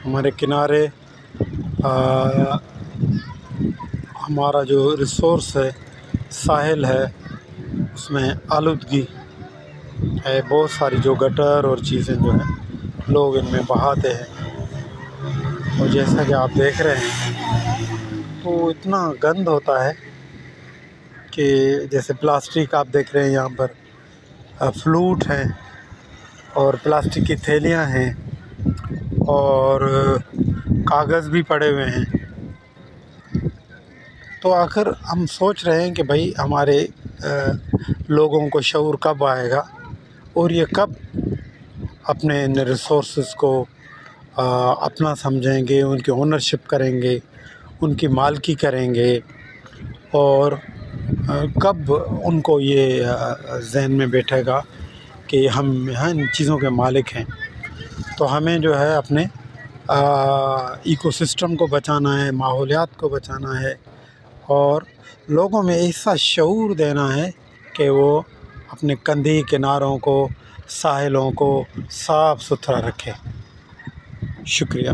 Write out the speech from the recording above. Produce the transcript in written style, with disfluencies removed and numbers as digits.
ہمارے کنارے ہمارا جو ریسورس ہے، ساحل ہے، اس میں آلودگی ہے بہت ساری، جو گٹر اور چیزیں جو ہیں لوگ ان میں بہاتے ہیں، اور جیسا کہ آپ دیکھ رہے ہیں تو اتنا گند ہوتا ہے کہ جیسے پلاسٹک آپ دیکھ رہے ہیں یہاں پر، فلوٹ ہیں اور پلاسٹک کی تھیلیاں ہیں اور کاغذ بھی پڑے ہوئے ہیں۔ تو آخر ہم سوچ رہے ہیں کہ بھائی ہمارے لوگوں کو شعور کب آئے گا، اور یہ کب اپنے ان ریسورسز کو اپنا سمجھیں گے، ان کی اونرشپ کریں گے، ان کی مالکی کریں گے، اور کب ان کو یہ ذہن میں بیٹھے گا کہ ہم ان چیزوں کے مالک ہیں۔ تو ہمیں جو ہے اپنے ایکو سسٹم کو بچانا ہے، ماحولیات کو بچانا ہے، اور لوگوں میں ایسا شعور دینا ہے کہ وہ اپنے کندی کناروں کو، ساحلوں کو صاف ستھرا رکھے۔ شکریہ۔